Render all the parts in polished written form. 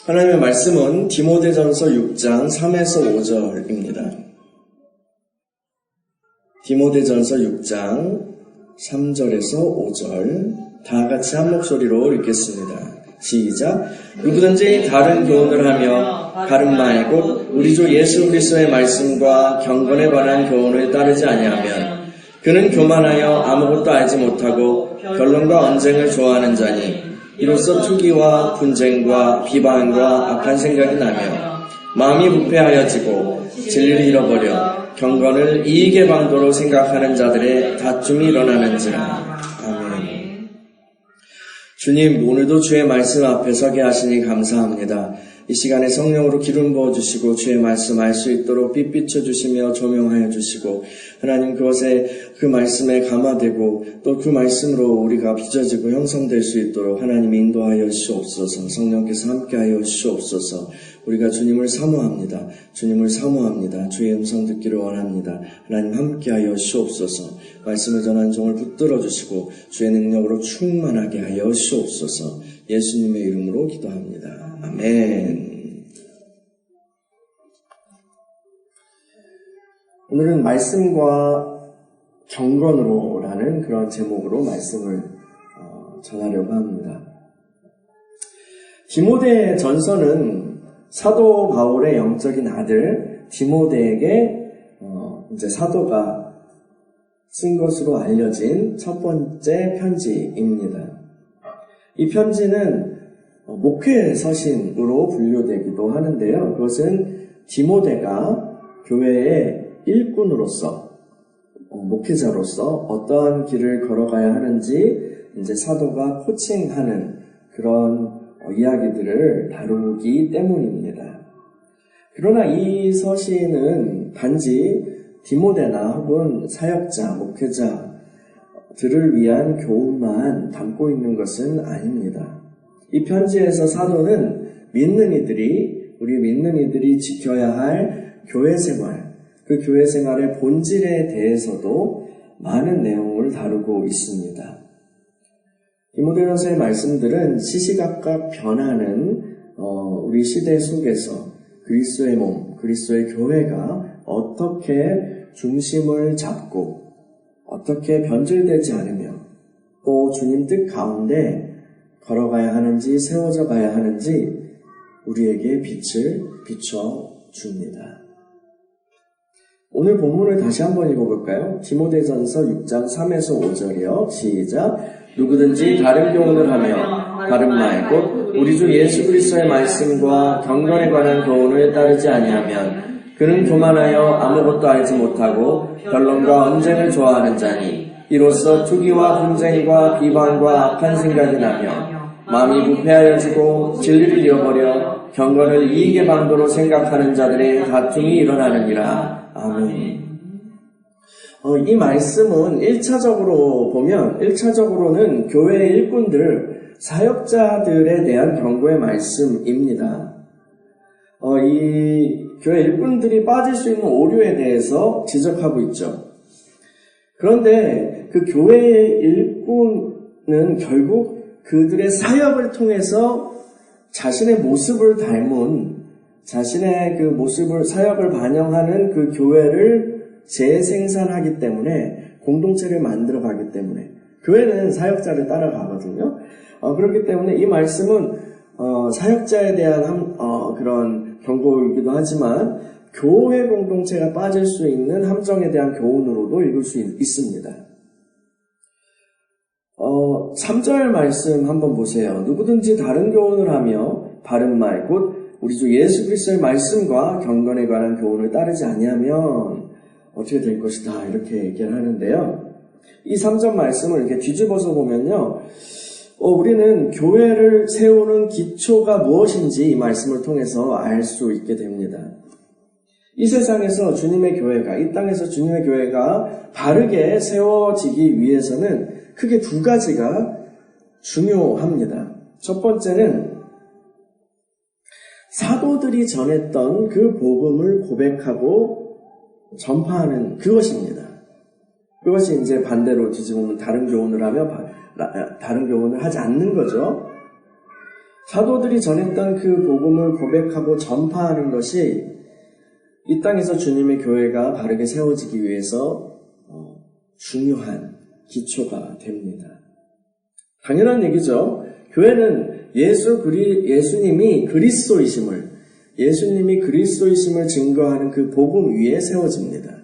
하나님의 말씀은 디모데전서 6장 3에서 5절입니다. 디모데전서 6장 3절에서 5절 다 같이 한 목소리로 읽겠습니다. 시작. 누구든지 다른 교훈을 하며 다른 말 곧 우리 주 예수 그리스도의 말씀과 경건에 관한 교훈을 따르지 아니하면 그는 교만하여 아무것도 알지 못하고 변론과 언쟁을 좋아하는 자니 이로써 투기와 분쟁과 비방과 악한 생각이 나며 마음이 부패하여지고 진리를 잃어버려 경건을 이익의 방도로 생각하는 자들의 다툼이 일어나는지라. 아멘. 주님, 오늘도 주의 말씀 앞에 서게 하시니 감사합니다. 이 시간에 성령으로 기름 부어주시고 주의 말씀 알 수 있도록 빛 비춰주시며 조명하여 주시고 하나님 그것에 그 말씀에 감화되고 또 그 말씀으로 우리가 빚어지고 형성될 수 있도록 하나님 인도하여 주시옵소서. 성령께서 함께하여 주시옵소서. 우리가 주님을 사모합니다. 주님을 사모합니다. 주의 음성 듣기를 원합니다. 하나님 함께하여 주시옵소서. 말씀을 전하는 종을 붙들어 주시고 주의 능력으로 충만하게 하여 주시옵소서. 예수님의 이름으로 기도합니다. 아멘. 오늘은 말씀과 경건으로라는 그런 제목으로 말씀을 전하려고 합니다. 디모데 전서는 사도 바울의 영적인 아들 디모데에게 이제 사도가 쓴 것으로 알려진 첫 번째 편지입니다. 이 편지는 목회 서신으로 분류되기도 하는데요. 그것은 디모데가 교회의 일꾼으로서 목회자로서 어떠한 길을 걸어가야 하는지 이제 사도가 코칭하는 그런 이야기들을 다루기 때문입니다. 그러나 이 서신은 단지 디모데나 혹은 사역자, 목회자들을 위한 교훈만 담고 있는 것은 아닙니다. 이 편지에서 사도는 우리 믿는 이들이 지켜야 할 교회 생활, 그 교회 생활의 본질에 대해서도 많은 내용을 다루고 있습니다. 디모데전서의 말씀들은 시시각각 변하는 우리 시대 속에서 그리스도의 몸, 그리스도의 교회가 어떻게 중심을 잡고 어떻게 변질되지 않으며 또 주님 뜻 가운데 걸어가야 하는지 세워져 가야 하는지 우리에게 빛을 비춰줍니다. 오늘 본문을 다시 한번 읽어볼까요? 디모데전서 6장 3에서 5절이요. 시작. 누구든지 다른 교훈을 하며 다른 말 곧 우리 주 예수 그리스도의 말씀과 경건에 관한 교훈을 따르지 아니하면 그는 교만하여 아무것도 알지 못하고 변론과 언쟁을 좋아하는 자니 이로써 투기와 분쟁과 비방과 악한 생각이 나며 마음이 부패하여지고 진리를 잃어버려 경건을 이익의 방도로 생각하는 자들의 다툼이 일어나느니라. 아멘. 이 말씀은 1차적으로는 교회의 일꾼들, 사역자들에 대한 경고의 말씀입니다. 이 교회 일꾼들이 빠질 수 있는 오류에 대해서 지적하고 있죠. 그런데 그 교회의 일꾼은 결국 그들의 사역을 통해서 자신의 모습을 닮은 자신의 그 모습을 사역을 반영하는 그 교회를 재생산하기 때문에 공동체를 만들어가기 때문에 교회는 사역자를 따라가거든요. 그렇기 때문에 이 말씀은 사역자에 대한 그런 경고이기도 하지만 교회 공동체가 빠질 수 있는 함정에 대한 교훈으로도 읽을 수 있습니다. 3절 말씀 한번 보세요. 누구든지 다른 교훈을 하며 바른 말 곧 우리 주 예수 그리스도의 말씀과 경건에 관한 교훈을 따르지 아니하면 어떻게 될 것이다 이렇게 얘기를 하는데요. 이 3절 말씀을 이렇게 뒤집어서 보면요. 우리는 교회를 세우는 기초가 무엇인지 이 말씀을 통해서 알 수 있게 됩니다. 이 세상에서 주님의 교회가, 이 땅에서 주님의 교회가 바르게 세워지기 위해서는 크게 두 가지가 중요합니다. 첫 번째는 사도들이 전했던 그 복음을 고백하고 전파하는 그것입니다. 그것이 이제 반대로 뒤집으면 다른 교훈을 하며 다른 교훈을 하지 않는 거죠. 사도들이 전했던 그 복음을 고백하고 전파하는 것이 이 땅에서 주님의 교회가 바르게 세워지기 위해서 중요한 기초가 됩니다. 당연한 얘기죠. 교회는 예수님이 그리스도이심을 증거하는 그 복음 위에 세워집니다.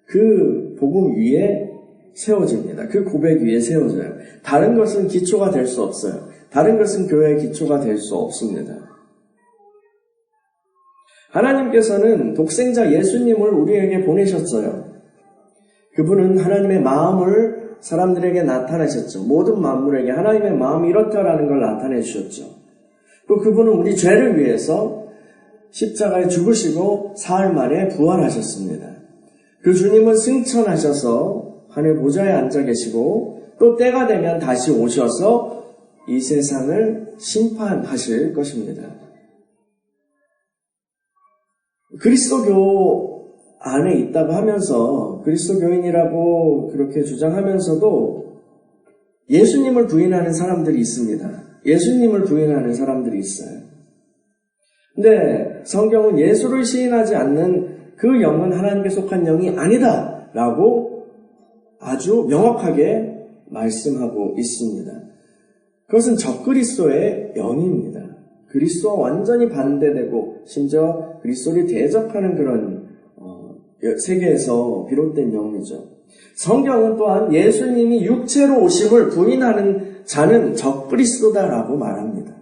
그 복음 위에 세워집니다. 그 고백 위에 세워져요. 다른 것은 기초가 될 수 없어요. 다른 것은 교회의 기초가 될 수 없습니다. 하나님께서는 독생자 예수님을 우리에게 보내셨어요. 그분은 하나님의 마음을 사람들에게 나타내셨죠. 모든 만물에게 하나님의 마음이 이렇다라는 걸 나타내 주셨죠. 또 그분은 우리 죄를 위해서 십자가에 죽으시고 사흘 만에 부활하셨습니다. 그 주님은 승천하셔서 하늘 보좌에 앉아 계시고 또 때가 되면 다시 오셔서 이 세상을 심판하실 것입니다. 그리스도교 안에 있다고 하면서 그리스도교인이라고 그렇게 주장하면서도 예수님을 부인하는 사람들이 있습니다. 예수님을 부인하는 사람들이 있어요. 근데 성경은 예수를 시인하지 않는 그 영은 하나님께 속한 영이 아니다 라고 아주 명확하게 말씀하고 있습니다. 그것은 적그리스도의 영입니다. 그리스도와 완전히 반대되고 심지어 그리스도를 대적하는 그런 세계에서 비롯된 영이죠. 성경은 또한 예수님이 육체로 오심을 부인하는 자는 적그리스도다라고 말합니다.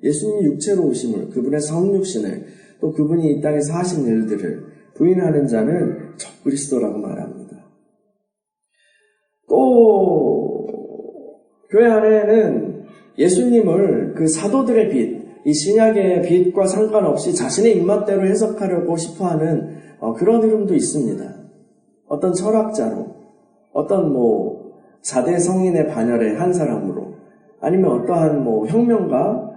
예수님이 육체로 오심을, 그분의 성육신을, 또 그분이 이 땅에서 하신 일들을 부인하는 자는 적그리스도라고 말합니다. 또 교회 안에는 예수님을 그 사도들의 빛, 이 신약의 빛과 상관없이 자신의 입맛대로 해석하려고 싶어하는 그런 흐름도 있습니다. 어떤 철학자로, 어떤 4대 성인의 반열의 한 사람으로, 아니면 어떠한 혁명가,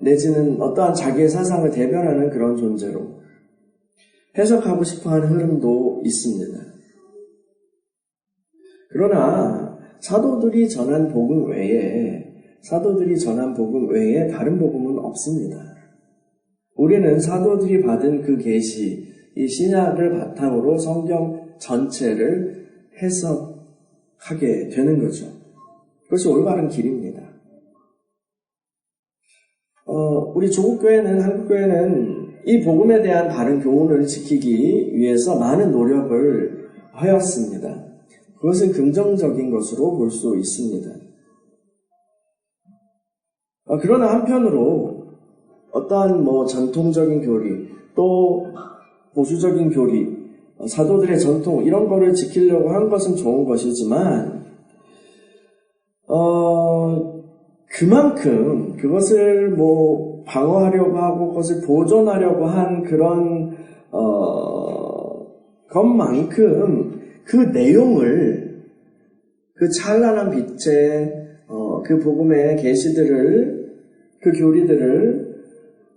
내지는 어떠한 자기의 사상을 대변하는 그런 존재로 해석하고 싶어하는 흐름도 있습니다. 그러나 사도들이 전한 복음 외에 다른 복음은 없습니다. 우리는 사도들이 받은 그 계시, 이 신약을 바탕으로 성경 전체를 해석하게 되는 거죠. 그것이 올바른 길입니다. 우리 조국교회는, 한국교회는 이 복음에 대한 바른 교훈을 지키기 위해서 많은 노력을 하였습니다. 그것은 긍정적인 것으로 볼 수 있습니다. 그러나 한편으로 어떠한 전통적인 교리, 또 보수적인 교리, 사도들의 전통 이런 거를 지키려고 한 것은 좋은 것이지만 그만큼 그것을 방어하려고 하고 그것을 보존하려고 한 그런 것만큼 그 내용을, 그 찬란한 빛의 그 복음의 계시들을, 그 교리들을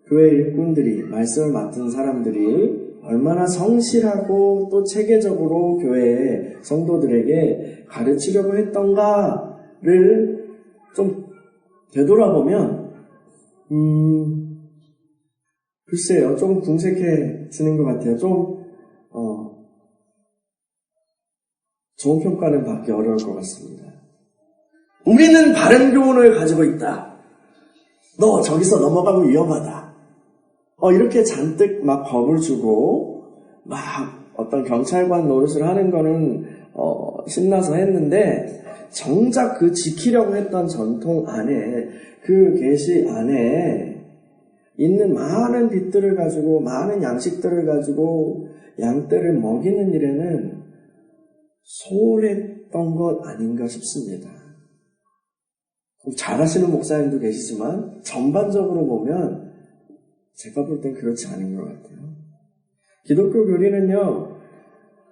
교회 일꾼들이, 말씀을 맡은 사람들이 얼마나 성실하고 또 체계적으로 교회의 성도들에게 가르치려고 했던가를 좀 되돌아보면 글쎄요, 좀 궁색해지는 것 같아요. 좀 좋은 평가는 받기 어려울 것 같습니다. 우리는 바른 교훈을 가지고 있다. 너 저기서 넘어가면 위험하다. 이렇게 잔뜩 막 겁을 주고 막 어떤 경찰관 노릇을 하는 거는 신나서 했는데, 정작 그 지키려고 했던 전통 안에, 그 계시 안에 있는 많은 빛들을 가지고, 많은 양식들을 가지고 양떼를 먹이는 일에는 소홀했던 것 아닌가 싶습니다. 잘하시는 목사님도 계시지만 전반적으로 보면 제가 볼 땐 그렇지 않은 것 같아요. 기독교 교리는요,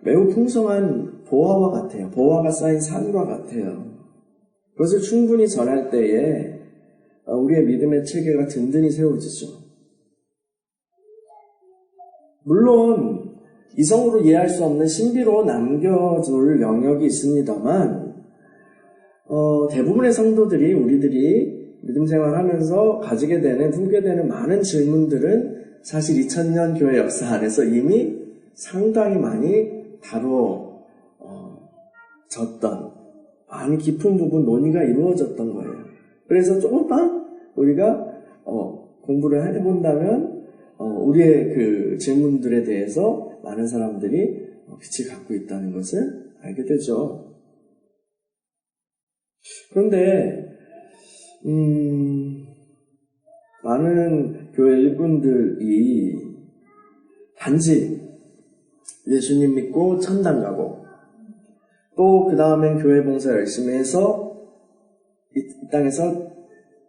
매우 풍성한 보화와 같아요. 보화가 쌓인 산과 같아요. 그것을 충분히 전할 때에 우리의 믿음의 체계가 든든히 세워지죠. 물론 이성으로 이해할 수 없는 신비로 남겨둘 영역이 있습니다만, 대부분의 성도들이, 우리들이 믿음 생활하면서 가지게 되는, 품게 되는 많은 질문들은 사실 2000년 교회 역사 안에서 이미 상당히 많이 다루어졌던, 많이 깊은 부분 논의가 이루어졌던 거예요. 그래서 조금만 우리가 공부를 해본다면 우리의 그 질문들에 대해서 많은 사람들이 빛을 갖고 있다는 것을 알게 되죠. 그런데 많은 교회 일꾼들이 단지 예수님 믿고 천당 가고 또 그 다음엔 교회 봉사 열심히 해서 이 땅에서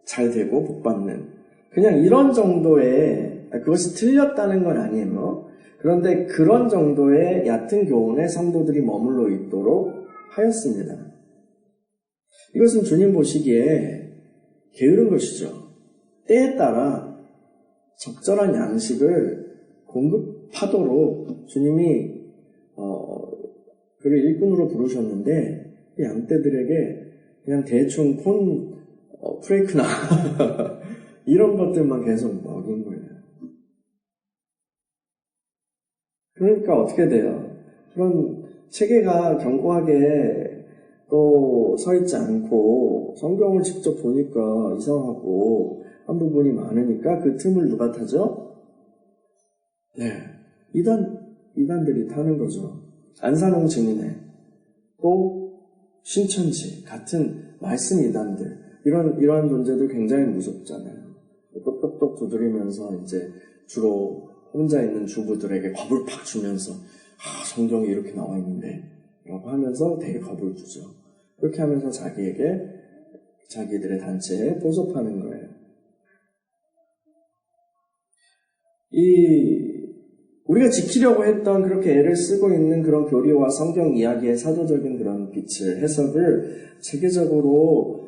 잘 되고 복 받는 그냥 이런 정도의, 그것이 틀렸다는 건 아니에요. 그런데 그런 정도의 얕은 교훈에 성도들이 머물러 있도록 하였습니다. 이것은 주님 보시기에 게으른 것이죠. 때에 따라 적절한 양식을 공급하도록 주님이 그를 일꾼으로 부르셨는데 그 양떼들에게 그냥 대충 콘 프레이크나 이런 것들만 계속 먹인 거예요. 그러니까 어떻게 돼요? 그런 체계가 견고하게 또 서 있지 않고 성경을 직접 보니까 이상하고 한 부분이 많으니까 그 틈을 누가 타죠? 네, 이단들이 타는 거죠. 안산홍 증인회, 또 신천지 같은 말씀 이단들, 이런 존재들 굉장히 무섭잖아요. 똑똑똑 두드리면서 이제 주로 혼자 있는 주부들에게 겁을 팍 주면서 성경에 이렇게 나와 있는데 라고 하면서 되게 겁을 주죠. 그렇게 하면서 자기들의 단체에 포섭하는 거예요. 우리가 지키려고 했던 그렇게 애를 쓰고 있는 그런 교리와 성경 이야기의 사도적인 그런 빛을, 해석을 체계적으로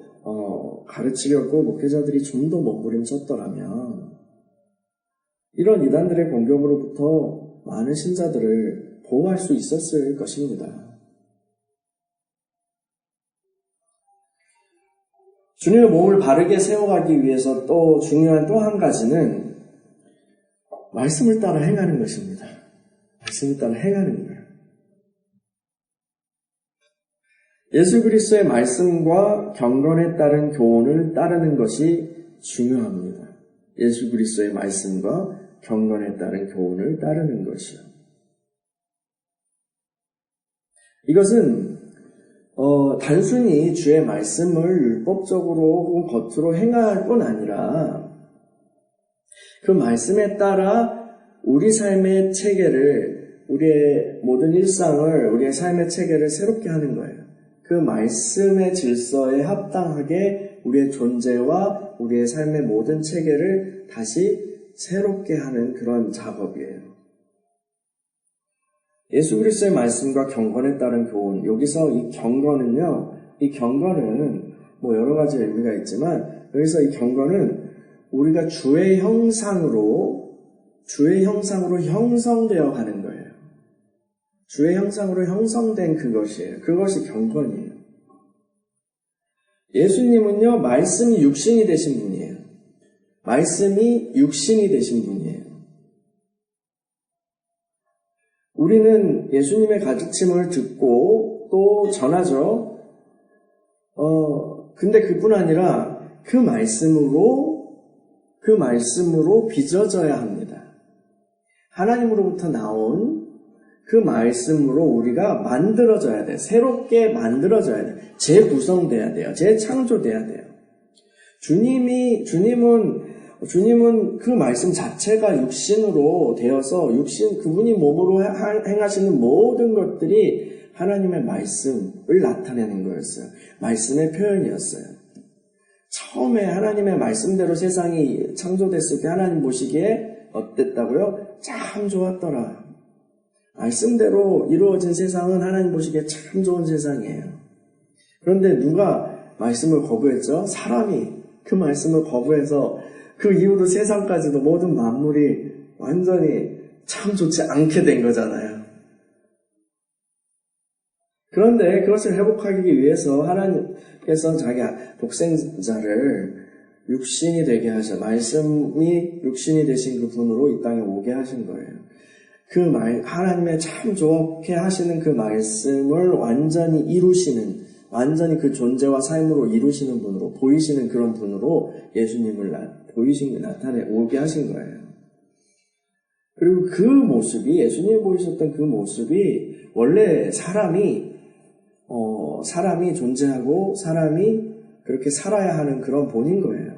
가르치려고 목회자들이 좀 더 몸부림쳤더라면 이런 이단들의 공격으로부터 많은 신자들을 보호할 수 있었을 것입니다. 주님의 몸을 바르게 세워가기 위해서 또 중요한 또 한 가지는 말씀을 따라 행하는 것입니다. 말씀을 따라 행하는 거예요. 예수 그리스도의 말씀과 경건에 따른 교훈을 따르는 것이 중요합니다. 예수 그리스도의 말씀과 경건에 따른 교훈을 따르는 것이요. 이것은 단순히 주의 말씀을 율법적으로 혹은 겉으로 행할 뿐 아니라 그 말씀에 따라 우리 삶의 체계를, 우리의 모든 일상을, 우리의 삶의 체계를 새롭게 하는 거예요. 그 말씀의 질서에 합당하게 우리의 존재와 우리의 삶의 모든 체계를 다시 새롭게 하는 그런 작업이에요. 예수 그리스도의 말씀과 경건에 따른 교훈, 여기서 이 경건은요, 이 경건은 뭐 여러 가지 의미가 있지만 여기서 이 경건은 우리가 주의 형상으로 형성되어 가는 거예요. 주의 형상으로 형성된 그것이에요. 그것이 경건이에요. 예수님은요, 말씀이 육신이 되신 분이에요. 말씀이 육신이 되신 분이에요. 우리는 예수님의 가르침을 듣고 또 전하죠. 근데 그뿐 아니라 그 말씀으로 빚어져야 합니다. 하나님으로부터 나온 그 말씀으로 우리가 만들어져야 돼요. 새롭게 만들어져야 돼요. 재구성돼야 돼요. 재창조돼야 돼요. 주님은 그 말씀 자체가 육신으로 되어서 그분이 몸으로 행하시는 모든 것들이 하나님의 말씀을 나타내는 거였어요. 말씀의 표현이었어요. 처음에 하나님의 말씀대로 세상이 창조됐을 때 하나님 보시기에 어땠다고요? 참 좋았더라. 말씀대로 이루어진 세상은 하나님 보시기에 참 좋은 세상이에요. 그런데 누가 말씀을 거부했죠? 사람이 그 말씀을 거부해서 그 이후로 세상까지도 모든 만물이 완전히 참 좋지 않게 된 거잖아요. 그런데 그것을 회복하기 위해서 하나님께서 자기 독생자를 육신이 되게 하셔. 말씀이 육신이 되신 그 분으로 이 땅에 오게 하신 거예요. 하나님의 참 좋게 하시는 그 말씀을 완전히 이루시는, 완전히 그 존재와 삶으로 이루시는 분으로, 보이시는 그런 분으로 예수님을 오게 하신 거예요. 그리고 그 모습이, 예수님이 보이셨던 그 모습이, 원래 사람이 존재하고 사람이 그렇게 살아야 하는 그런 본인 거예요.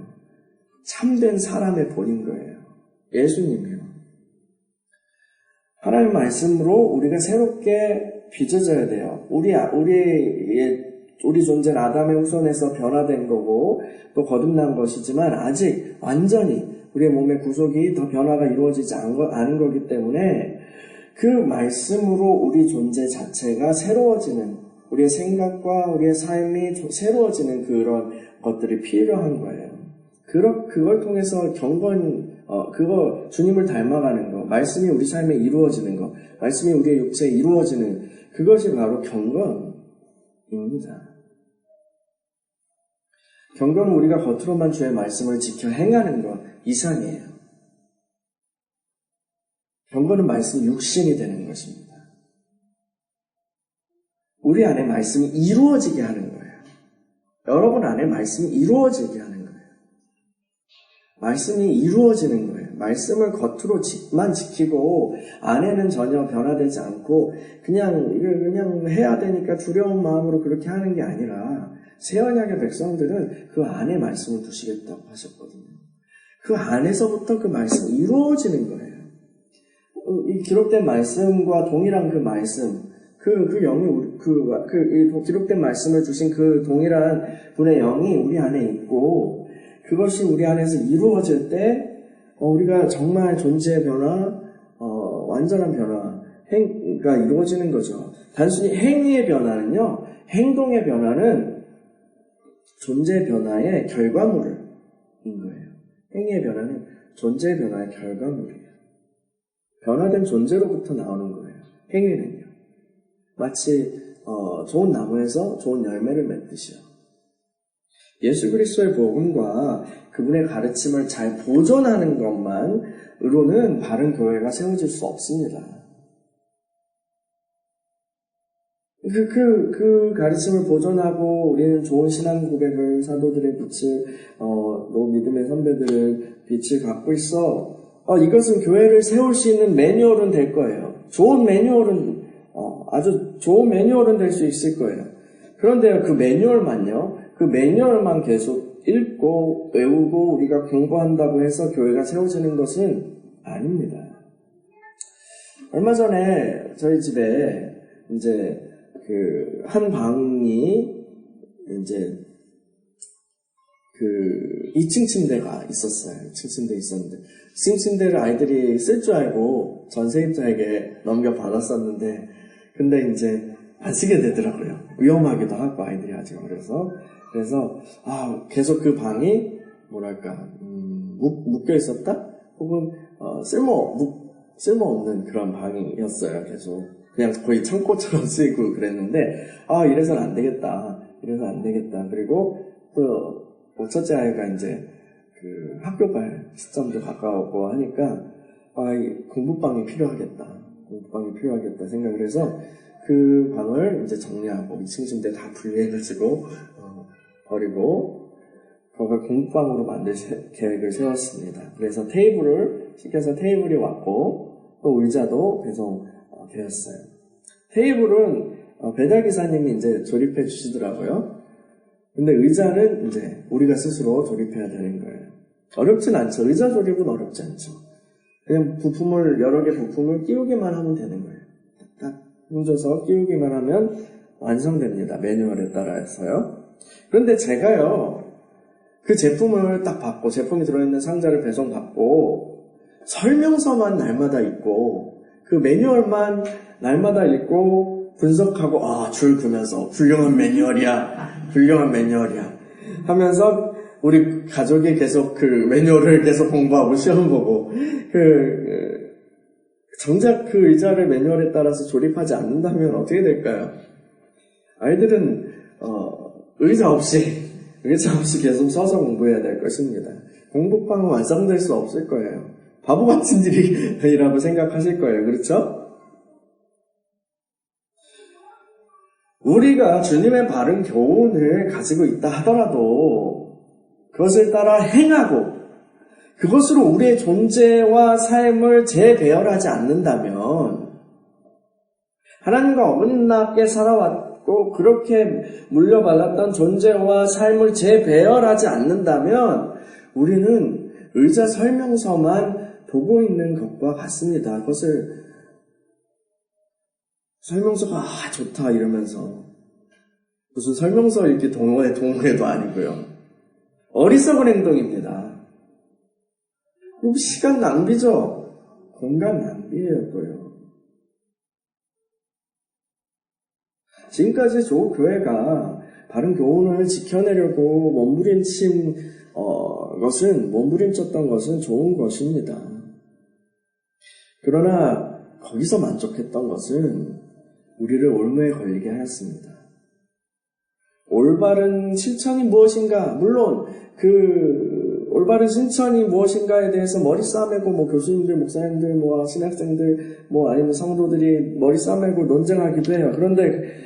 참된 사람의 본인 거예요. 예수님이요. 하나님의 말씀으로 우리가 새롭게 빚어져야 돼요. 우리 존재는 아담의 후손에서 변화된 거고 또 거듭난 것이지만 아직 완전히 우리의 몸의 구속이 더 변화가 이루어지지 않은 거기 때문에 그 말씀으로 우리 존재 자체가 새로워지는, 우리의 생각과 우리의 삶이 새로워지는 그런 것들이 필요한 거예요. 그걸 통해서 주님을 닮아가는 거, 말씀이 우리 삶에 이루어지는 거, 말씀이 우리의 육체에 이루어지는 그것이 바로 경건입니다. 경건은 우리가 겉으로만 주의 말씀을 지켜 행하는 것 이상이에요. 경건은 말씀이 육신이 되는 것입니다. 우리 안에 말씀이 이루어지게 하는 거예요. 여러분 안에 말씀이 이루어지게 하는 거예요. 말씀이 이루어지는 거예요. 말씀을 겉으로만 지키고 안에는 전혀 변화되지 않고 그냥 해야 되니까 두려운 마음으로 그렇게 하는 게 아니라 새 언약의 백성들은 그 안에 말씀을 두시겠다고 하셨거든요. 그 안에서부터 그 말씀이 이루어지는 거예요. 이 기록된 말씀과 동일한 그 말씀, 그 영이 기록된 말씀을 주신 그 동일한 분의 영이 우리 안에 있고 그것이 우리 안에서 이루어질 때 우리가 정말 존재의 변화, 완전한 변화가 이루어지는 거죠. 단순히 행위의 변화는요, 행동의 변화는 존재의 변화의 결과물인 거예요. 행위의 변화는 존재의 변화의 결과물이에요. 변화된 존재로부터 나오는 거예요. 행위는요. 마치 좋은 나무에서 좋은 열매를 맺듯이요. 예수 그리스도의 복음과 그분의 가르침을 잘 보존하는 것만으로는 바른 교회가 세워질 수 없습니다. 그 가르침을 보존하고 우리는 좋은 신앙 고백을, 사도들의 빛을, 믿음의 선배들의 빛을 갖고 있어. 이것은 교회를 세울 수 있는 매뉴얼은 될 거예요. 좋은 매뉴얼은, 아주 좋은 매뉴얼은 될 수 있을 거예요. 그런데 그 매뉴얼만 계속 읽고 외우고 우리가 공부한다고 해서 교회가 세워지는 것은 아닙니다. 얼마 전에 저희 집에 이제 한 방이 이제 2층 침대가 있었어요. 2층 침대 있었는데 2층 침대를 아이들이 쓸 줄 알고 전세입자에게 넘겨받았었는데 근데 이제 안 쓰게 되더라고요. 위험하기도 하고 아이들이 아직 어려서. 그래서 계속 그 방이 묶여 있었다? 혹은 쓸모없는 그런 방이었어요. 계속 그냥 거의 창고처럼 쓰이고 그랬는데 이래서는 안 되겠다. 그리고 또 첫째 아이가 이제 학교 갈 시점도 가까웠고 하니까 공부방이 필요하겠다 생각을 해서 그 방을 이제 정리하고 2층 침대 다 분리해가지고 버리고 그걸 공부방으로 만들 계획을 세웠습니다. 그래서 시켜서 테이블이 왔고 또 의자도 배송되었어요. 테이블은 배달기사님이 이제 조립해 주시더라고요. 근데 의자는 이제 우리가 스스로 조립해야 되는 거예요. 어렵진 않죠. 의자 조립은 어렵지 않죠. 그냥 여러 개 부품을 끼우기만 하면 되는 거예요. 딱 힘줘서 끼우기만 하면 완성됩니다. 매뉴얼에 따라서요. 그런데 제가요, 그 제품을 딱 받고, 제품이 들어있는 상자를 배송받고, 설명서만 날마다 읽고, 그 매뉴얼만 날마다 읽고, 분석하고, 줄 그면서, 훌륭한 매뉴얼이야 하면서, 우리 가족이 계속 그 매뉴얼을 계속 공부하고 시험 보고, 정작 그 의자를 매뉴얼에 따라서 조립하지 않는다면 어떻게 될까요? 아이들은 의자 없이 그게 잠시 계속 서서 공부해야 될 것입니다. 공부방은 완성될 수 없을 거예요. 바보 같은 일이라고 생각하실 거예요. 그렇죠? 우리가 주님의 바른 교훈을 가지고 있다 하더라도 그것을 따라 행하고 그것으로 우리의 존재와 삶을 재배열하지 않는다면 하나님과 어긋나게 살아왔고 그렇게 물려받았던 존재와 삶을 재배열하지 않는다면 우리는 의자 설명서만 보고 있는 것과 같습니다. 그것을 설명서가 좋다 이러면서 무슨 설명서 읽기 동호회도 아니고요. 어리석은 행동입니다. 시간 낭비죠. 공간 낭비예요. 또요. 지금까지 조교회가 바른 교훈을 지켜내려고 몸부림쳤던 것은 좋은 것입니다. 그러나 거기서 만족했던 것은 우리를 올무에 걸리게 하였습니다. 올바른 실천이 무엇인가? 물론 올바른 실천이 무엇인가에 대해서 머리 싸매고 교수님들, 목사님들, 신학생들, 아니면 성도들이 머리 싸매고 논쟁하기도 해요. 그런데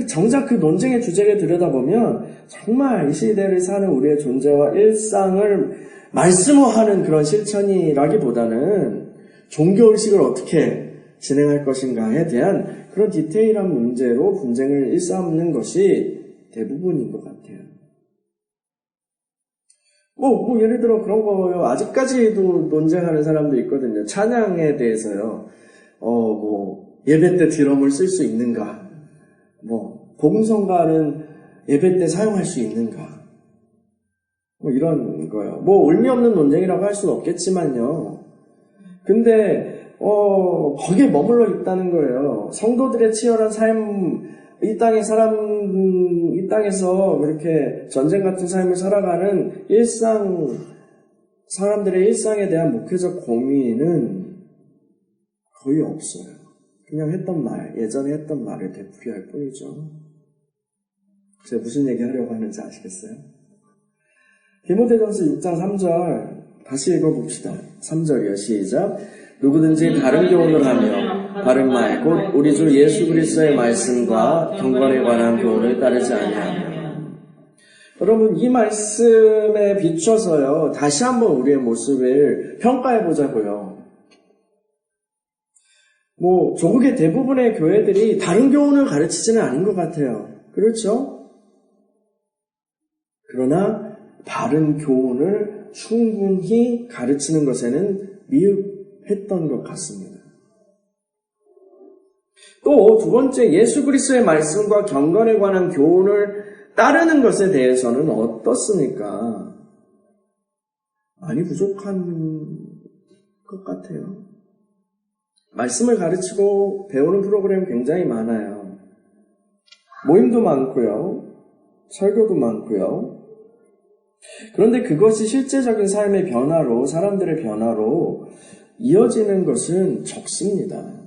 정작 그 논쟁의 주제를 들여다보면 정말 이 시대를 사는 우리의 존재와 일상을 말씀화하는 그런 실천이라기보다는 종교의식을 어떻게 진행할 것인가에 대한 그런 디테일한 문제로 분쟁을 일삼는 것이 대부분인 것 같아요. 예를 들어 그런 거요. 아직까지도 논쟁하는 사람도 있거든요. 찬양에 대해서요. 예배 때 드럼을 쓸 수 있는가? 복음성가는 예배 때 사용할 수 있는가? 이런 거요. 의미 없는 논쟁이라고 할 수는 없겠지만요. 근데 거기에 머물러 있다는 거예요. 성도들의 치열한 삶, 이 땅에서 그렇게 전쟁 같은 삶을 살아가는 사람들의 일상에 대한 목회적 고민은 거의 없어요. 그냥 예전에 했던 말을 되풀이할 뿐이죠. 제가 무슨 얘기 하려고 하는지 아시겠어요? 디모데전서 6장 3절 다시 읽어봅시다. 3절이요. 시작. 누구든지 바른 교훈을 하며 바른 말 곧 우리 주 예수 그리스도의 말씀과 경건에 관한 교훈을 따르지 아니하며. 여러분 이 말씀에 비춰서요. 다시 한번 우리의 모습을 평가해 보자고요. 조국의 대부분의 교회들이 다른 교훈을 가르치지는 않은 것 같아요. 그렇죠? 그러나 바른 교훈을 충분히 가르치는 것에는 미흡했던 것 같습니다. 또 두 번째, 예수 그리스도의 말씀과 경건에 관한 교훈을 따르는 것에 대해서는 어떻습니까? 많이 부족한 것 같아요. 말씀을 가르치고 배우는 프로그램이 굉장히 많아요. 모임도 많고요. 설교도 많고요. 그런데 그것이 실제적인 삶의 변화로, 사람들의 변화로 이어지는 것은 적습니다.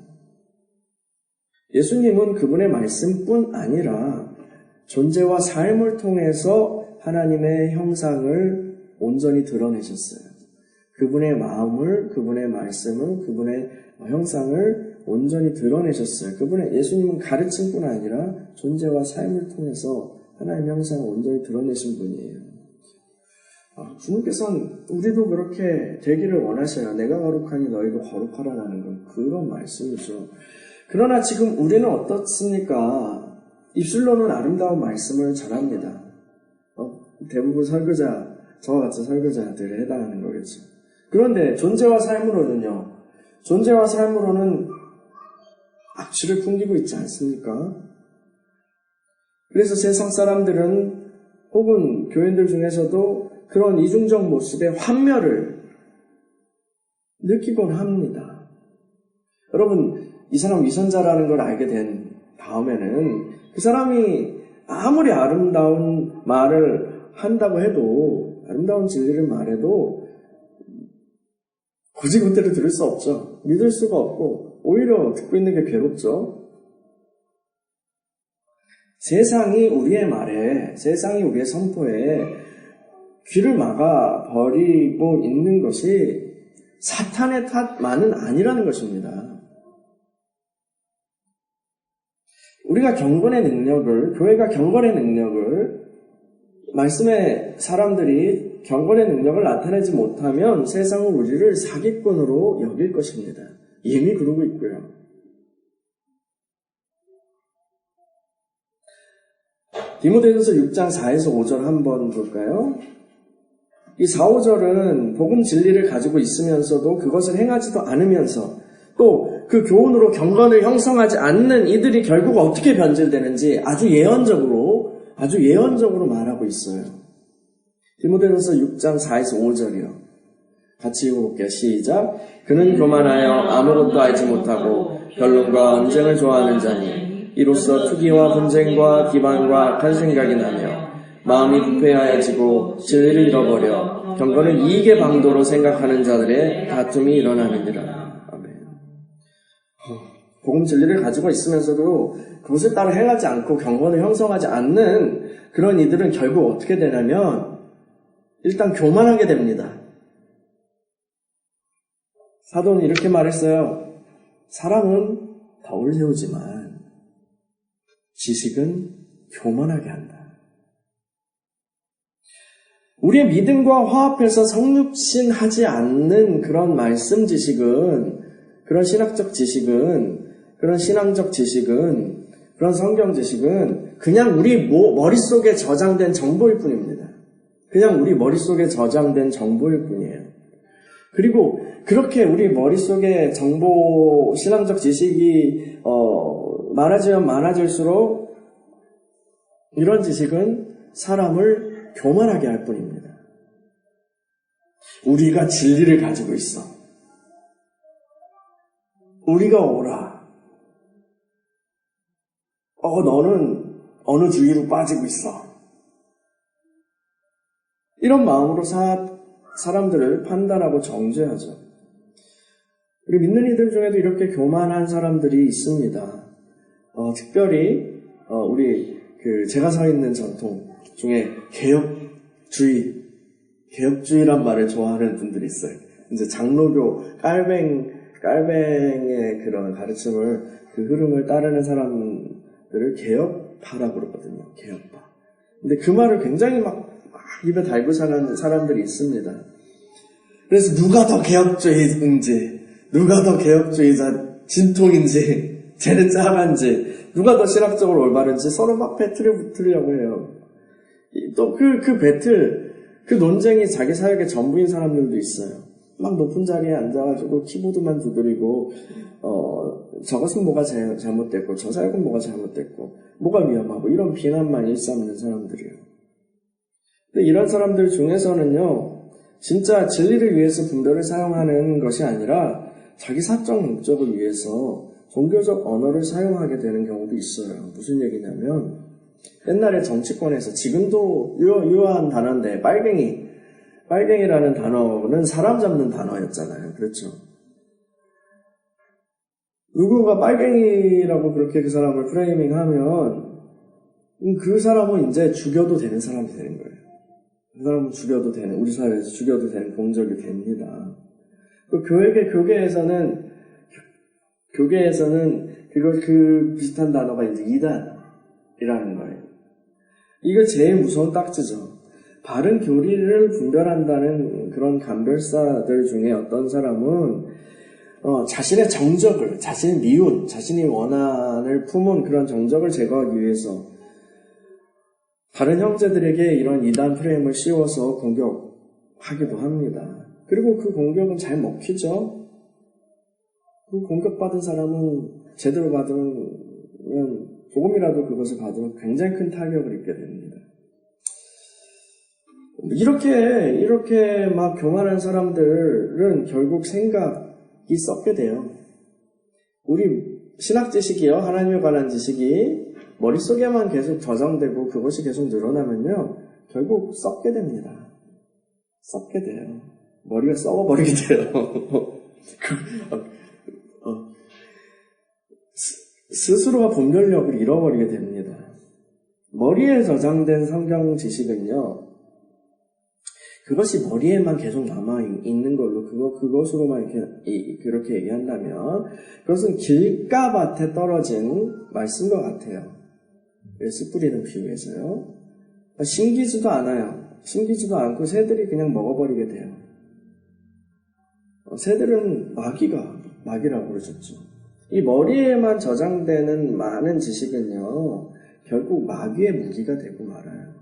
예수님은 그분의 말씀뿐 아니라 존재와 삶을 통해서 하나님의 형상을 온전히 드러내셨어요. 그분의 마음을, 그분의 말씀을, 그분의 형상을 온전히 드러내셨어요. 예수님은 가르침뿐 아니라 존재와 삶을 통해서 하나님의 형상을 온전히 드러내신 분이에요. 주님께서는 우리도 그렇게 되기를 원하셔요. 내가 거룩하니 너희도 거룩하라는 건 그런 말씀이죠. 그러나 지금 우리는 어떻습니까? 입술로는 아름다운 말씀을 전합니다. 대부분 저와 같은 설교자들에 해당하는 거겠죠. 그런데 존재와 삶으로는 악취를 풍기고 있지 않습니까? 그래서 세상 사람들은 혹은 교인들 중에서도 그런 이중적 모습의 환멸을 느끼곤 합니다. 여러분, 이 사람 위선자라는 걸 알게 된 다음에는 그 사람이 아무리 아름다운 말을 한다고 해도, 아름다운 진리를 말해도 고지고대로 들을 수 없죠. 믿을 수가 없고 오히려 듣고 있는 게 괴롭죠. 세상이 우리의 말에 세상이 우리의 선포에 귀를 막아버리고 있는 것이 사탄의 탓만은 아니라는 것입니다. 우리가 경건의 능력을, 교회가 경건의 능력을, 말씀의 사람들이 경건의 능력을 나타내지 못하면 세상은 우리를 사기꾼으로 여길 것입니다. 이미 그러고 있고요. 디모데전서 6장 4에서 5절 한번 볼까요? 이 4, 5절은 복음 진리를 가지고 있으면서도 그것을 행하지도 않으면서 또 그 교훈으로 경건을 형성하지 않는 이들이 결국 어떻게 변질되는지 아주 예언적으로 말하고 있어요. 디모데전서 6장 4에서 5절이요. 같이 읽어볼게요. 시작. 그는 교만하여 아무것도 알지 못하고 변론과 언쟁을 좋아하는 자니 이로써 투기와 분쟁과 기반과 악한 생각이 나며 마음이 부패하여지고 진리를 잃어버려 경건을 이익의 방도로 생각하는 자들의 다툼이 일어나느니라. 복음 진리를 가지고 있으면서도 그것을 따라 행하지 않고 경건을 형성하지 않는 그런 이들은 결국 어떻게 되냐면 일단 교만하게 됩니다. 사도는 이렇게 말했어요. 사람은 덕을 세우지만 지식은 교만하게 한다. 우리의 믿음과 화합해서 성육신하지 않는 그런 말씀 지식은, 그런 신학적 지식은, 그런 신앙적 지식은, 그런 성경 지식은 그냥 우리 머릿속에 저장된 정보일 뿐입니다. 그냥 우리 머릿속에 저장된 정보일 뿐이에요. 그리고 그렇게 우리 머릿속에 정보, 신앙적 지식이 많아지면 많아질수록 이런 지식은 사람을 교만하게 할 뿐입니다. 우리가 진리를 가지고 있어. 우리가 옳아. 너는 어느 주의로 빠지고 있어. 이런 마음으로 사람들을 판단하고 정죄하죠. 우리 믿는 이들 중에도 이렇게 교만한 사람들이 있습니다. 특별히 우리 제가 서 있는 전통 중에 개혁주의란 말을 좋아하는 분들이 있어요. 이제 장로교 깔뱅의 그런 가르침을, 그 흐름을 따르는 사람들을 개혁파라고 그러거든요. 개혁파. 근데 그 말을 굉장히 막 입에 달고 사는 사람들이 있습니다. 그래서 누가 더 개혁주의인지, 누가 더 개혁주의자 진통인지, 쟤는 짱한지, 누가 더 신학적으로 올바른지 서로 막 배틀을 붙으려고 해요. 또 그 배틀, 그 논쟁이 자기 사역의 전부인 사람들도 있어요. 막 높은 자리에 앉아가지고 키보드만 두드리고 저것은 뭐가 잘못됐고 저 사역은 뭐가 잘못됐고 뭐가 위험하고 이런 비난만 일삼는 사람들이에요. 근데 이런 사람들 중에서는요, 진짜 진리를 위해서 분별을 사용하는 것이 아니라 자기 사적 목적을 위해서 종교적 언어를 사용하게 되는 경우도 있어요. 무슨 얘기냐면 옛날에 정치권에서, 지금도 유효한 단어인데 빨갱이라는 단어는 사람 잡는 단어였잖아요. 그렇죠? 누구가 빨갱이라고 그렇게 그 사람을 프레이밍하면 그 사람은 이제 죽여도 되는 사람이 되는 거예요. 그 사람은 죽여도 되는, 우리 사회에서 죽여도 되는 공적이 됩니다. 그 교계에서는 그 비슷한 단어가 이제 이단이라는 거예요. 이거 제일 무서운 딱지죠. 바른 교리를 분별한다는 그런 감별사들 중에 어떤 사람은 자신의 정적을, 자신의 미운, 자신이 원한을 품은 그런 정적을 제거하기 위해서 다른 형제들에게 이런 이단 프레임을 씌워서 공격하기도 합니다. 그리고 그 공격은 잘 먹히죠. 그 공격받은 사람은 제대로 받으면 조금이라도 그것을 받으면 굉장히 큰 타격을 입게 됩니다. 이렇게 막 교만한 사람들은 결국 생각이 썩게 돼요. 우리 신학 지식이요, 하나님에 관한 지식이 머릿속에만 계속 저장되고 그것이 계속 늘어나면요, 결국 썩게 됩니다. 썩게 돼요. 머리가 썩어버리게 돼요. 스스로가 분별력을 잃어버리게 됩니다. 머리에 저장된 성경 지식은요, 그것이 머리에만 계속 남아있는 걸로, 그것으로만 그렇게 얘기한다면, 그것은 길가밭에 떨어진 말씀과 같아요. 씨 뿌리는 비유에서요. 심기지도 않아요. 심기지도 않고 새들이 그냥 먹어버리게 돼요. 새들은 마귀라고 그러셨죠. 이 머리에만 저장되는 많은 지식은요, 결국 마귀의 무기가 되고 말아요.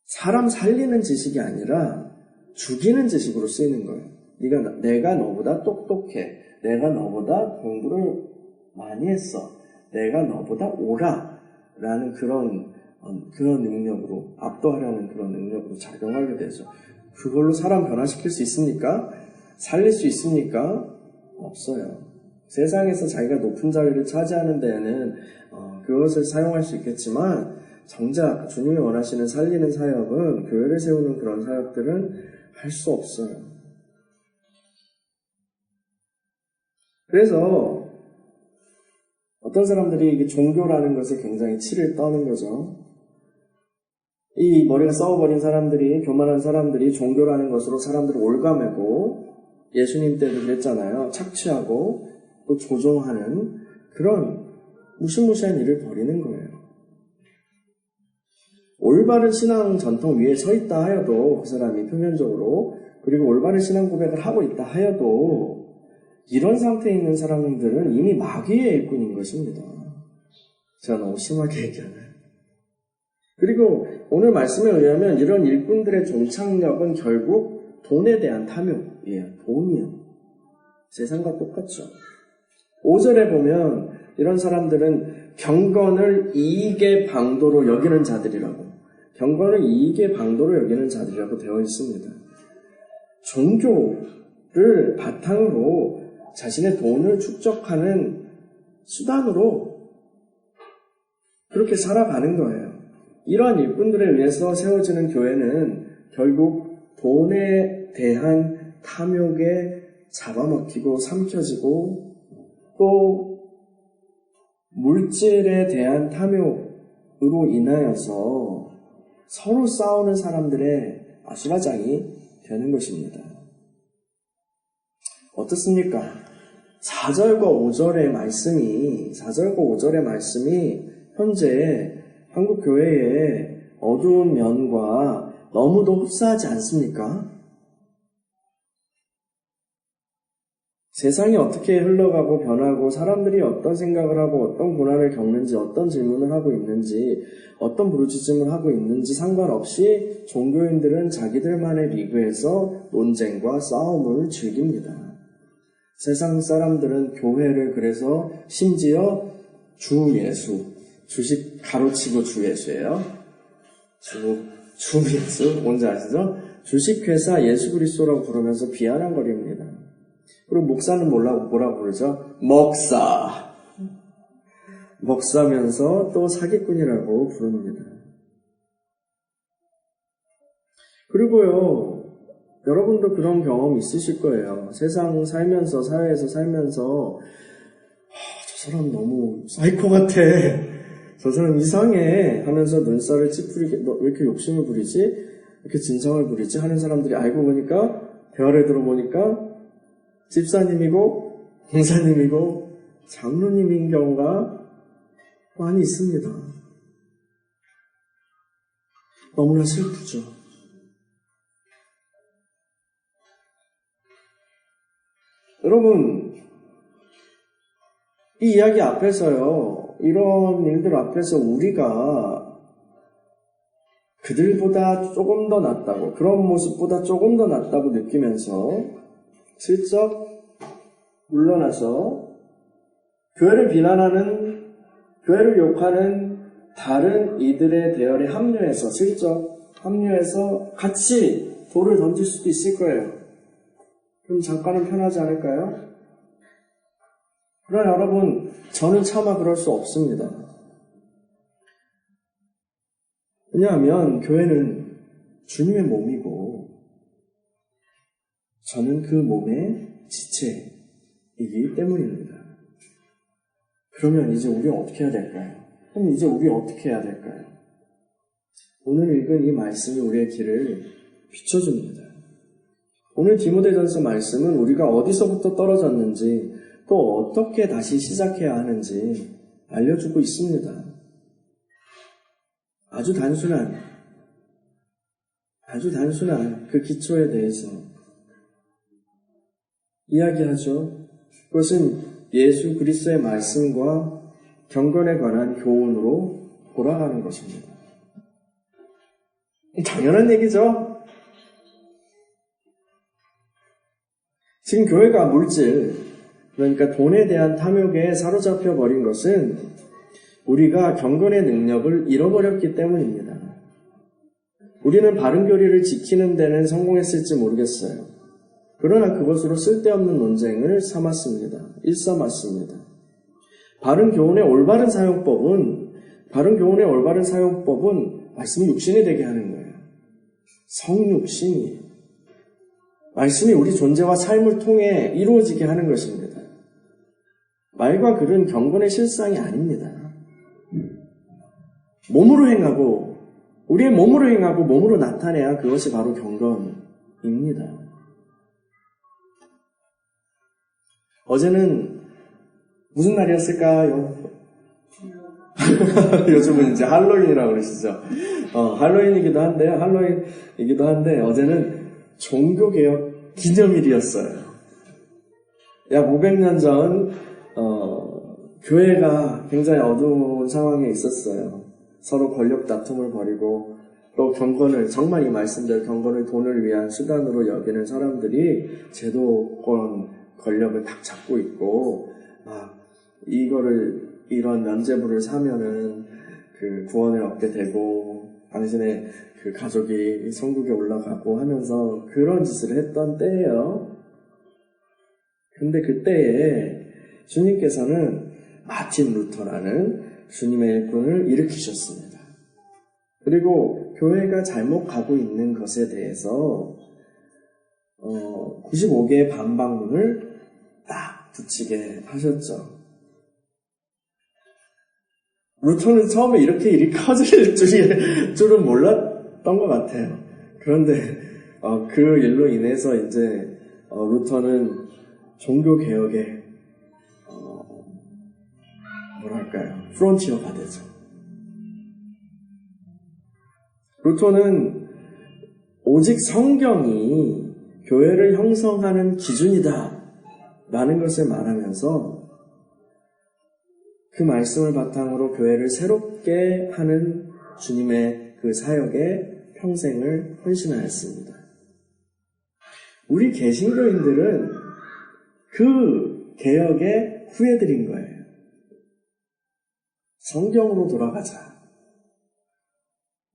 사람 살리는 지식이 아니라 죽이는 지식으로 쓰이는 거예요. 내가 너보다 똑똑해. 내가 너보다 공부를 많이 했어. 내가 너보다 옳아. 라는 그런 능력으로, 압도하려는 그런 능력으로 작용하게 되죠. 그걸로 사람 변화시킬 수 있습니까? 살릴 수 있습니까? 없어요. 세상에서 자기가 높은 자리를 차지하는 데에는 그것을 사용할 수 있겠지만, 정작 주님이 원하시는 살리는 사역은, 교회를 세우는 그런 사역들은 할 수 없어요. 그래서 어떤 사람들이 이게 종교라는 것을 굉장히 치를 떠는 거죠. 이 머리가 썩어버린 사람들이, 교만한 사람들이 종교라는 것으로 사람들을 올가매고, 예수님 때도 그랬잖아요. 착취하고 또 조종하는 그런 무시무시한 일을 벌이는 거예요. 올바른 신앙 전통 위에 서 있다 하여도, 그 사람이 표면적으로, 그리고 올바른 신앙 고백을 하고 있다 하여도, 이런 상태에 있는 사람들은 이미 마귀의 일꾼인 것입니다. 제가 너무 심하게 얘기하나요? 그리고 오늘 말씀에 의하면 이런 일꾼들의 종착역은 결국 돈에 대한 탐욕이에요. 돈이요. 세상과 똑같죠. 5절에 보면 이런 사람들은 경건을 이익의 방도로 여기는 자들이라고, 경건을 이익의 방도로 여기는 자들이라고 되어 있습니다. 종교를 바탕으로 자신의 돈을 축적하는 수단으로 그렇게 살아가는 거예요. 이러한 일꾼들에 의해서 세워지는 교회는 결국 돈에 대한 탐욕에 잡아먹히고 삼켜지고, 또 물질에 대한 탐욕으로 인하여서 서로 싸우는 사람들의 아수라장이 되는 것입니다. 어떻습니까? 4절과 5절의 말씀이 현재 한국 교회의 어두운 면과 너무도 흡사하지 않습니까? 세상이 어떻게 흘러가고 변하고, 사람들이 어떤 생각을 하고 어떤 고난을 겪는지, 어떤 질문을 하고 있는지, 어떤 부르짖음을 하고 있는지 상관없이 종교인들은 자기들만의 리그에서 논쟁과 싸움을 즐깁니다. 세상 사람들은 교회를 그래서 심지어 주 예수, 주식 가로치고 주 예수예요. 주 예수, 뭔지 아시죠? 주식회사 예수 그리스도라고 부르면서 비아냥거립니다. 그리고 목사는 뭐라고 부르죠? 먹사면서 또 사기꾼이라고 부릅니다. 그리고요, 여러분도 그런 경험 있으실 거예요. 세상 살면서, 사회에서 살면서, 저 사람 너무 사이코 같아, 저 사람 이상해 하면서 눈살을 찌푸리게, 너 왜 이렇게 욕심을 부리지? 이렇게 진상을 부리지? 하는 사람들이 알고 보니까, 대화를 들어보니까 집사님이고 공사님이고 장로님인 경우가 많이 있습니다. 너무나 슬프죠. 여러분, 이 이야기 앞에서요, 이런 일들 앞에서 우리가 그들보다 조금 더 낫다고, 그런 모습보다 조금 더 낫다고 느끼면서 슬쩍 물러나서 교회를 비난하는, 교회를 욕하는 다른 이들의 대열에 합류해서, 슬쩍 합류해서 같이 돌을 던질 수도 있을 거예요. 그럼 잠깐은 편하지 않을까요? 그러나 여러분, 저는 차마 그럴 수 없습니다. 왜냐하면 교회는 주님의 몸이고 저는 그 몸의 지체이기 때문입니다. 그러면 이제 우리는 어떻게 해야 될까요? 그럼 이제 우리 어떻게 해야 될까요? 오늘 읽은 이 말씀이 우리의 길을 비춰줍니다. 오늘 디모데전서 말씀은 우리가 어디서부터 떨어졌는지 또 어떻게 다시 시작해야 하는지 알려주고 있습니다. 아주 단순한 그 기초에 대해서 이야기하죠. 그것은 예수 그리스도의 말씀과 경건에 관한 교훈으로 돌아가는 것입니다. 당연한 얘기죠. 지금 교회가 물질, 그러니까 돈에 대한 탐욕에 사로잡혀 버린 것은 우리가 경건의 능력을 잃어버렸기 때문입니다. 우리는 바른 교리를 지키는 데는 성공했을지 모르겠어요. 그러나 그것으로 쓸데없는 논쟁을 일삼았습니다. 바른 교훈의 올바른 사용법은 말씀이 육신이 되게 하는 거예요. 성육신이. 말씀이 우리 존재와 삶을 통해 이루어지게 하는 것입니다. 말과 글은 경건의 실상이 아닙니다. 우리의 몸으로 행하고 몸으로 나타내야 그것이 바로 경건입니다. 어제는 무슨 날이었을까요? 요즘은 이제 할로윈이라고 그러시죠. 할로윈이기도 한데 어제는 종교개혁 기념일이었어요. 약 500년 전 교회가 굉장히 어두운 상황에 있었어요. 서로 권력 다툼을 벌이고 또 경건을, 정말 이 말씀대로 경건을 돈을 위한 수단으로 여기는 사람들이 제도권 권력을 딱 잡고 있고, 이런 면죄부를 사면은 그 구원을 얻게 되고 당신의 그 가족이 천국에 올라가고 하면서 그런 짓을 했던 때예요. 근데 그때에 주님께서는 마틴 루터라는 주님의 일꾼을 일으키셨습니다. 그리고 교회가 잘못 가고 있는 것에 대해서 95개의 반박문을 딱 붙이게 하셨죠. 루터는 처음에 이렇게 일이 커질 줄은 몰랐던 것 같아요. 그런데 그 일로 인해서 이제 루터는 종교개혁의 프론티어가 되죠. 루터는 오직 성경이 교회를 형성하는 기준이다 라는 것을 말하면서 그 말씀을 바탕으로 교회를 새롭게 하는 주님의 그 사역에 평생을 헌신하였습니다. 우리 개신교인들은 그 개혁에 후회드린 거예요. 성경으로 돌아가자.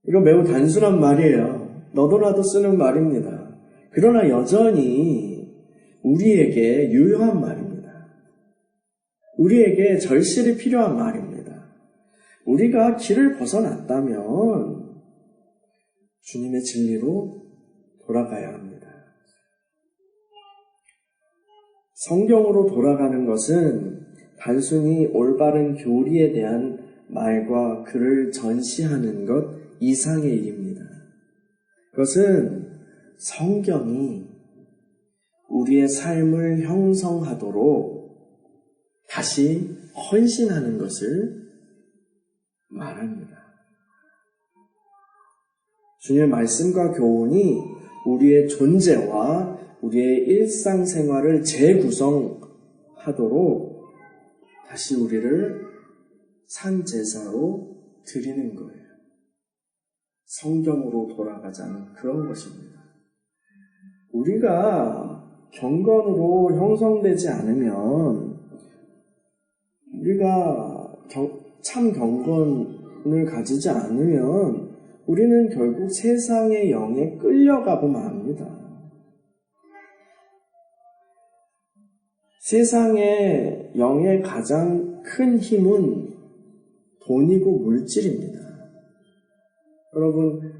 이거 매우 단순한 말이에요. 너도 나도 쓰는 말입니다. 그러나 여전히 우리에게 유효한 말입니다. 우리에게 절실히 필요한 말입니다. 우리가 길을 벗어났다면 주님의 진리로 돌아가야 합니다. 성경으로 돌아가는 것은 단순히 올바른 교리에 대한 말과 글을 전시하는 것 이상의 일입니다. 그것은 성경이 우리의 삶을 형성하도록 다시 헌신하는 것을 말합니다. 주님의 말씀과 교훈이 우리의 존재와 우리의 일상생활을 재구성하도록 다시 우리를 산제사로 드리는 거예요. 성경으로 돌아가자는 그런 것입니다. 우리가 경건으로 형성되지 않으면, 우리가 참 경건을 가지지 않으면 우리는 결국 세상의 영에 끌려가고 맙니다. 세상의 영의 가장 큰 힘은 돈이고 물질입니다. 여러분,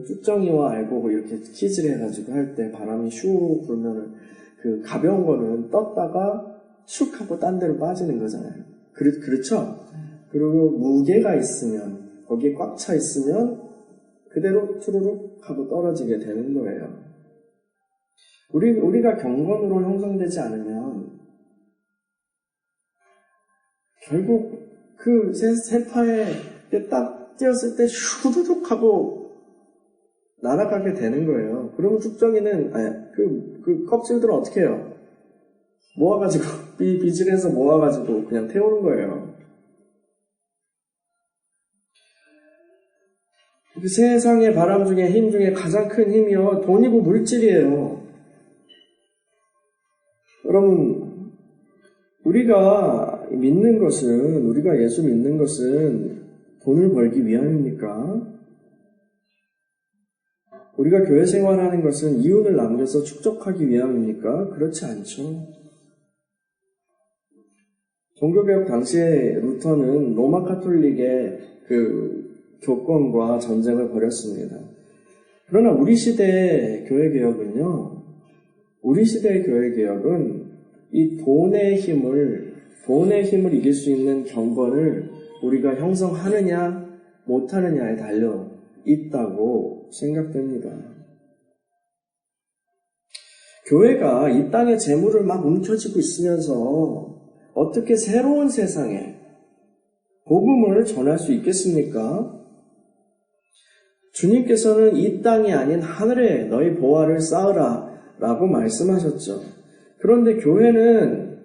뚝정이와 알고 이렇게 퀴즈를 해가지고 할 때 바람이 슉 불면은 그 가벼운 거는 떴다가 슉 하고 딴 데로 빠지는 거잖아요. 그렇죠? 그리고 무게가 있으면, 거기에 꽉 차 있으면 그대로 투르륵 하고 떨어지게 되는 거예요. 우리가 경건으로 형성되지 않으면 결국 그 세파에 딱 뛰었을 때 슈르륵 하고 날아가게 되는 거예요. 그러면 쭉정이는 그 껍질들은 어떻게 해요? 모아가지고 비질해서 모아가지고 그냥 태우는 거예요. 그 세상의 바람 중에 힘 중에 가장 큰 힘이요 돈이고 물질이에요. 여러분, 우리가 예수 믿는 것은 돈을 벌기 위함입니까? 우리가 교회 생활하는 것은 이윤을 남겨서 축적하기 위함입니까? 그렇지 않죠. 종교개혁 당시에 루터는 로마 카톨릭의 교권과 전쟁을 벌였습니다. 그러나 우리 시대의 교회개혁은 이 돈의 힘을 이길 수 있는 경건을 우리가 형성하느냐 못하느냐에 달려 있다고 생각됩니다. 교회가 이 땅에 재물을 막 움켜쥐고 있으면서 어떻게 새로운 세상에 복음을 전할 수 있겠습니까? 주님께서는 이 땅이 아닌 하늘에 너희 보화를 쌓으라 라고 말씀하셨죠. 그런데 교회는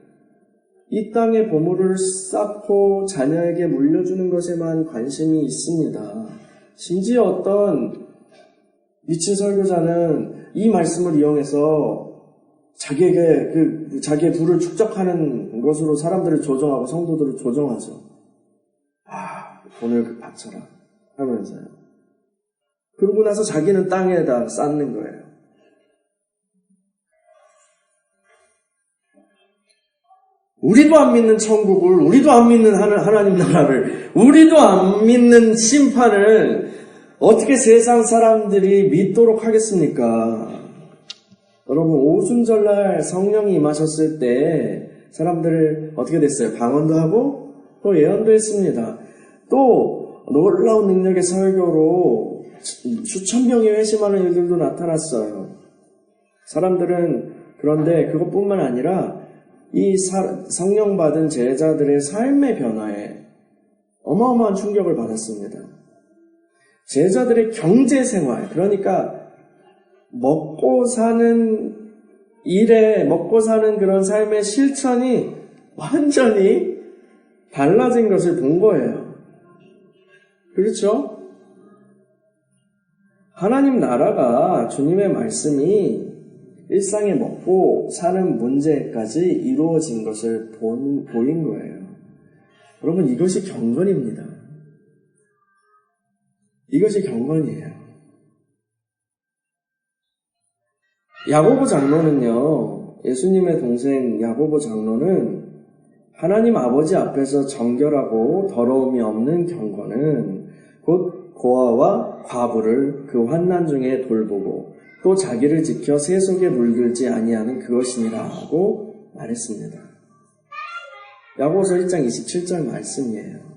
이 땅의 보물을 쌓고 자녀에게 물려주는 것에만 관심이 있습니다. 심지어 어떤 미친 설교자는 이 말씀을 이용해서 자기의 부를 축적하는 것으로 사람들을 조정하고 성도들을 조정하죠. 돈을 바쳐라 하면서요. 그러고 나서 자기는 땅에다 쌓는 거예요. 우리도 안 믿는 천국을, 우리도 안 믿는 하나님 나라를, 우리도 안 믿는 심판을 어떻게 세상 사람들이 믿도록 하겠습니까? 여러분, 오순절날 성령이 임하셨을 때 사람들을 어떻게 됐어요? 방언도 하고 또 예언도 했습니다. 또 놀라운 능력의 설교로 수천 명이 회심하는 일들도 나타났어요. 사람들은 그런데 그것뿐만 아니라 이 성령 받은 제자들의 삶의 변화에 어마어마한 충격을 받았습니다. 제자들의 경제 생활, 그러니까 먹고 사는 그런 삶의 실천이 완전히 달라진 것을 본 거예요. 그렇죠? 하나님 나라가 주님의 말씀이 일상에 먹고 사는 문제까지 이루어진 것을 보인 거예요. 여러분, 이것이 경건입니다. 이것이 경건이에요. 야고보 장로는요, 예수님의 동생 야고보 장로는 하나님 아버지 앞에서 정결하고 더러움이 없는 경건은 곧 고아와 과부를 그 환난 중에 돌보고 또 자기를 지켜 세속에 물들지 아니하는 그것이니라 하고 말했습니다. 야고보서 1장 27절 말씀이에요.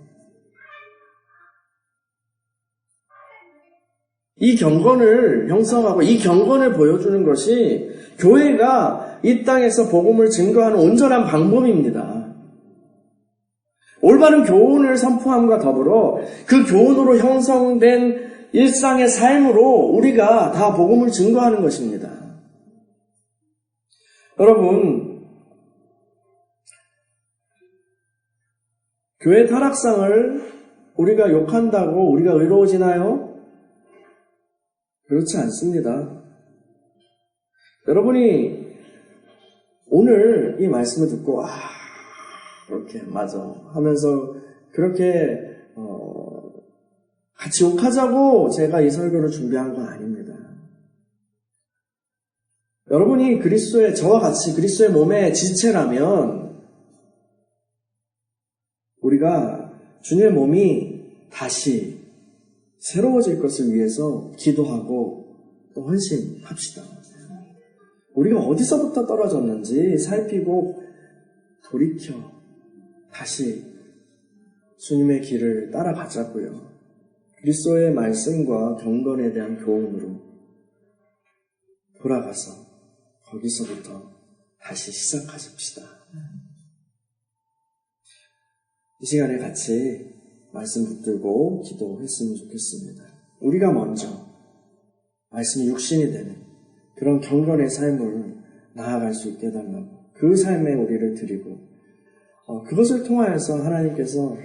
이 경건을 형성하고 이 경건을 보여주는 것이 교회가 이 땅에서 복음을 증거하는 온전한 방법입니다. 올바른 교훈을 선포함과 더불어 그 교훈으로 형성된 일상의 삶으로 우리가 다 복음을 증거하는 것입니다. 여러분, 교회 타락상을 우리가 욕한다고 우리가 의로워지나요? 그렇지 않습니다. 여러분이 오늘 이 말씀을 듣고 그렇게 맞아 하면서 그렇게 같이 욕하자고 제가 이 설교를 준비한 건 아닙니다. 여러분이 저와 같이 그리스도의 몸의 지체라면 우리가 주님의 몸이 다시 새로워질 것을 위해서 기도하고 또 헌신합시다. 우리가 어디서부터 떨어졌는지 살피고 돌이켜 다시 주님의 길을 따라가자고요. 그리스도의 말씀과 경건에 대한 교훈으로 돌아가서 거기서부터 다시 시작하십시다. 이 시간에 같이 말씀 붙들고 기도했으면 좋겠습니다. 우리가 먼저 말씀이 육신이 되는 그런 경건의 삶을 나아갈 수 있게 해달라고 그 삶에 우리를 드리고 그것을 통하여서 하나님께서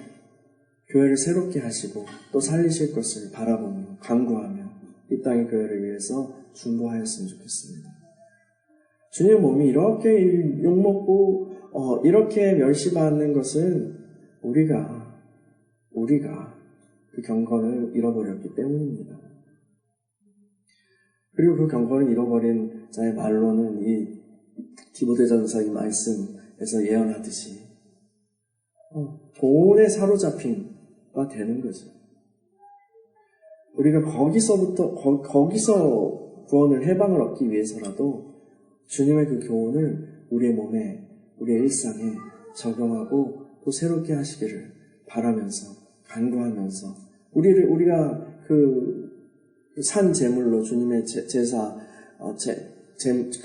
교회를 새롭게 하시고 또 살리실 것을 바라보며 간구하며 이 땅의 교회를 위해서 중보하였으면 좋겠습니다. 주님의 몸이 이렇게 욕먹고 이렇게 멸시받는 것은 우리가 그 경건을 잃어버렸기 때문입니다. 그리고 그 경건을 잃어버린 자의 말로는 이 디모데전서 이 말씀에서 예언하듯이 돈에 사로잡힌 가 되는 거죠. 우리가 거기서 구원을 해방을 얻기 위해서라도 주님의 그 교훈을 우리의 몸에, 우리의 일상에 적용하고 또 새롭게 하시기를 바라면서 간구하면서 우리가 그 산 제물로 주님의 제사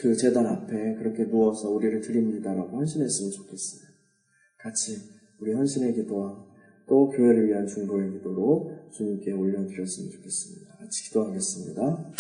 그 제단 앞에 그렇게 누워서 우리를 드립니다라고 헌신했으면 좋겠어요. 같이 우리 헌신의 기도와 또 교회를 위한 중보의 기도로 주님께 올려드렸으면 좋겠습니다. 같이 기도하겠습니다.